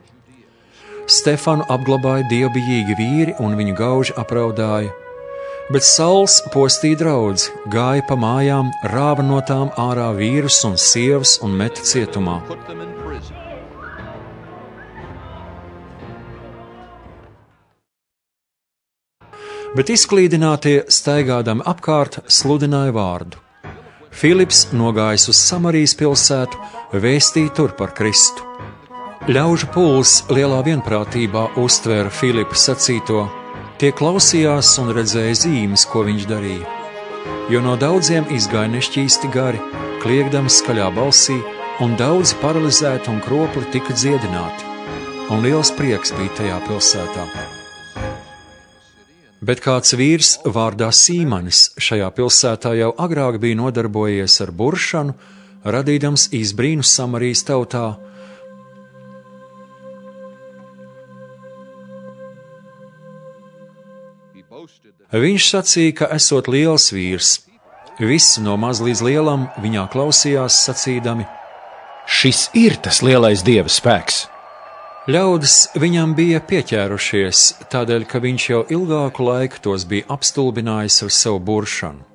Stefanu apglabāja dievbijīgi vīri un viņu gauži apraudāja, bet Sauls postīja draudzi, gāja pa mājām, rāva no tām ārā vīrus un sievas un meta cietumā. Bet izklīdinātie, staigādami apkārt, sludināja vārdu. Filips, nogājis uz Samarijas pilsētu, vēstīja tur par Kristu. Ļaužu pulks lielā vienprātībā uztvēra Filipa sacīto, tie klausījās un redzēja zīmes, ko viņš darīja. Jo no daudziem izgāja nešķīsti gari, kliegdami skaļā balsī, un daudzi paralizēti un kropli tika dziedināti, un liels prieks bija tajā pilsētā. Bet kāds vīrs vārdā Sīmanis šajā pilsētā jau agrāk bija nodarbojies ar buršanu, radīdams izbrīnu Samarijas tautā. Viņš sacīja, ka esot liels vīrs. Visi no maz līdz lielam viņā klausījās sacīdami: Šis ir tas lielais Dieva spēks! Ļaudis viņam bija pieķērušies, tādēļ, ka viņš jau ilgāku laiku tos bija apstulbinājis ar savu buršanu.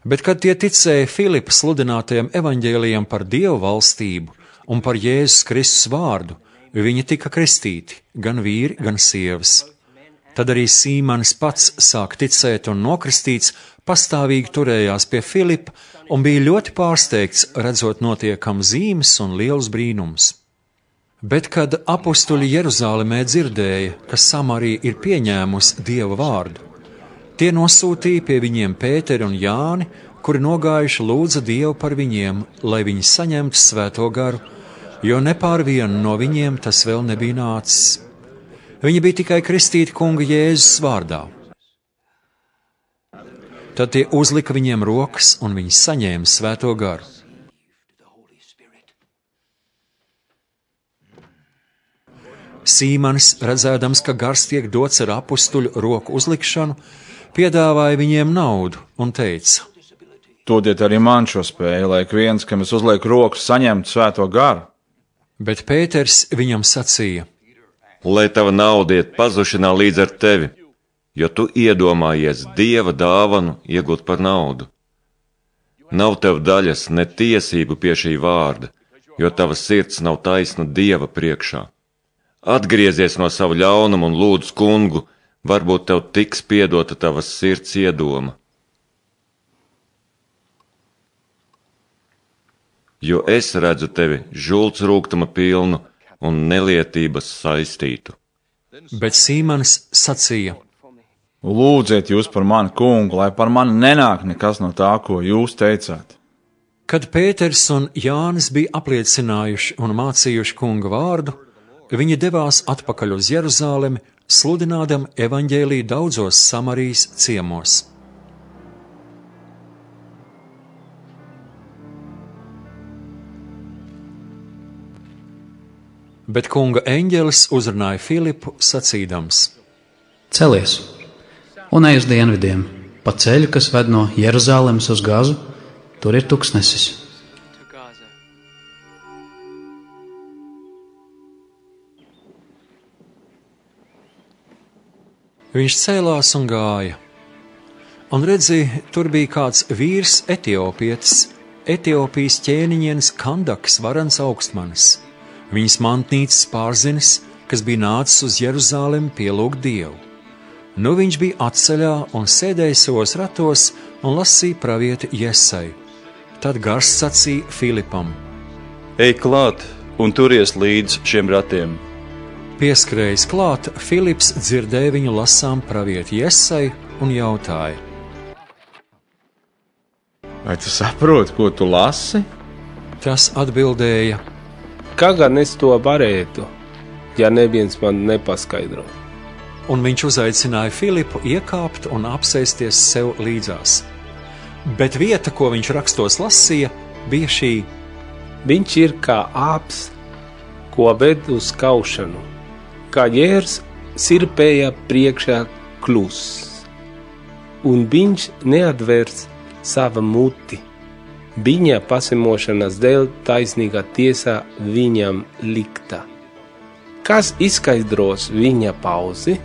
Bet, kad tie ticēja Filipa sludinātajam evaņģēlijam par Dievu valstību un par Jēzus Kristus vārdu, viņi tika kristīti, gan vīri, gan sievas. Tad arī Sīmanis pats sāk ticēt un nokristīts, pastāvīgi turējās pie Filipa un bija ļoti pārsteigts, redzot notiekam zīmes un lielus brīnumus. Bet, kad apustuļi Jeruzālemē dzirdēja, ka Samarija ir pieņēmusi Dieva vārdu, tie nosūtīja pie viņiem Pēteri un Jāni, kuri nogājuši lūdza Dievu par viņiem, lai viņi saņemtu svēto garu, jo ne pār vienu no viņiem tas vēl nebija nācis. Viņi bija tikai kristīti kunga Jēzus vārdā. Tad tie uzlika viņiem rokas, un viņi saņēma svēto garu. Sīmanis, redzēdams, ka gars tiek dots ar apustuļu roku uzlikšanu, piedāvāja viņiem naudu un teica: Dodiet arī man šo spēju, lai ik viens, kam es uzlieku rokas, saņemtu svēto garu. Bet Pēters viņam sacīja: Lai tava nauda iet pazušanā līdz ar tevi, jo tu iedomājies Dieva dāvanu iegūt par naudu. Nav tev daļas ne tiesību pie šī vārda, jo tava sirds nav taisna Dieva priekšā. Atgriezies no sava ļaunuma un lūdz kungu, varbūt tev tiks piedota tavas sirds iedoma. Jo es redzu tevi žults rūgtuma pilnu un nelietības saistītu. Bet Sīmanis sacīja: Lūdziet jūs par mani, kungu, lai par mani nenāk nekas no tā, ko jūs teicāt. Kad Pēters un Jānis bija apliecinājuši un mācījuši kunga vārdu, viņi devās atpakaļ uz Jeruzālemi, sludinādam evaņģēliju daudzos Samarijas ciemos. Bet kunga eņģelis uzrunāja Filipu sacīdams: Celies un ej uz dienvidiem, pa ceļu, kas ved no Jeruzālemes uz Gazu, tur ir tuksnesis. Viņš cēlās un gāja, un redzi, tur bija kāds vīrs etiopietis, Etiopijas ķēniņienes Kandaks varans augstmanis, viņas mantnīcas pārzinis, kas bija nācis uz Jeruzālemi pielūgt Dievu. Nu viņš bija atceļā un sēdēja savos ratos un lasīja pravieti Jesaju. Tad gars sacīja Filipam: Ej klāt un turies līdz šiem ratiem. Pieskrējis klāt, Filips dzirdēja viņu lasām pravieti Jesaju un jautāja: Vai tu saproti, ko tu lasi? Tas atbildēja: Kā gan es to varētu, ja neviens man nepaskaidro? un viņš uzaicināja Filipu iekāpt un apsēsties sev līdzās. Bet vieta, ko viņš rakstos lasīja, bija šī: Viņš ir kā āps, ko ved uz kaušanu, kā jērs sirpēja priekšā kluss, un viņš neatvērs sava muti. Viņa pazemošanas dēļ taisnīga tiesā viņam likta. Kas izskaidros viņa pauzi,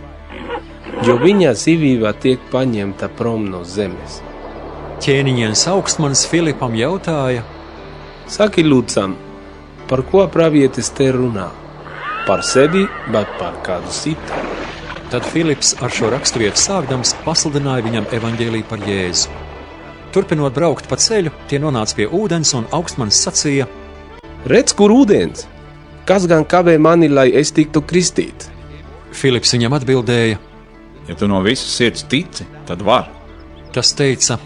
jo viņa dzīvība tiek paņemta prom no zemes. Ķēniņiens Augstmanis Filipam jautāja: Saki lūdzam, par ko pravietis te runā? Par sevi vai par kādu citu? Tad Filips ar šo raksturvietu sākdams pasludināja viņam evaņģēliju par Jēzu. Turpinot braukt pa ceļu, tie nonāca pie ūdens, un Augstmanis sacīja: Redz, kur ūdens? Kas gan kavē mani, lai es tiktu kristīt? Filips viņam atbildēja: Ja tu no visas sirds tici, tad var. Tas teica: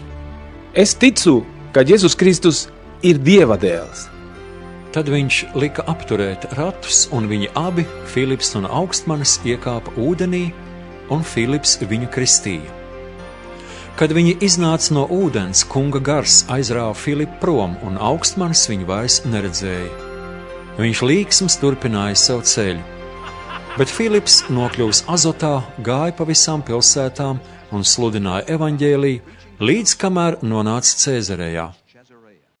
Es ticu, ka Jēzus Kristus ir Dieva dēls. Tad viņš lika apturēt ratus, un viņi abi, Filips un Augstmanis, iekāpa ūdenī, un Filips viņu kristīja. Kad viņi iznāca no ūdens, kunga gars aizrāva Filipu prom, un Augstmanis viņu vairs neredzēja. Viņš līksms turpināja savu ceļu. Bet Filips, nokļuvis Azotā, gāja pa visām pilsētām un sludināja evaņģēliju, līdz kamēr nonāca Cēzarejā.